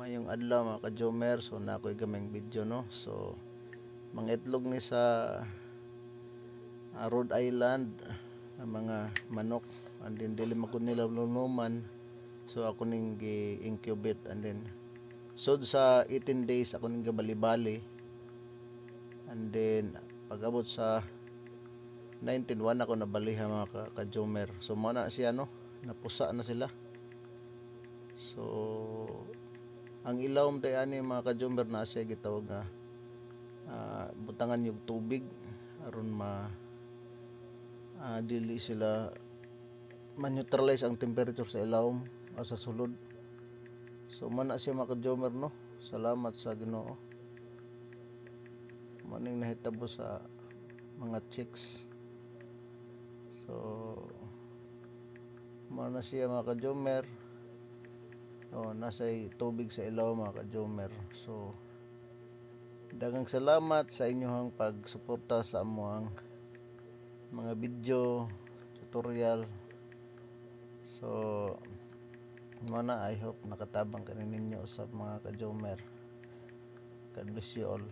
Mayong adlaw mga ka-Jomer, so na ako'y gaming video no. So mga itlog ni sa Rhode Island na mga manok, and then dili magud nila lunuman, so ako ning gi-incubate, and then so sa 18 days ako ning gabali-bali, and then pag abot sa 19 ako nabaliha mga ka-Jomer. So mo na siya no, napusa na sila. So ang ilawom tayo ani mga ka-Jomer na siya gitawag nga butangan yung tubig aron dili sila ma-neutralize ang temperature sa ilawom o sa sulod. So man na siya mga ka-Jomer no. Salamat sa Ginoo. Maning nahitabo sa mga chicks. So man na siya mga ka-Jomer. Nasa tubig sa ilaw mga ka-Jomer. So daghang salamat sa inyong pagsuporta sa amoang mga video tutorial. So mana, I hope nakatabang kanin ninyo sa mga ka-Jomer. God bless you all.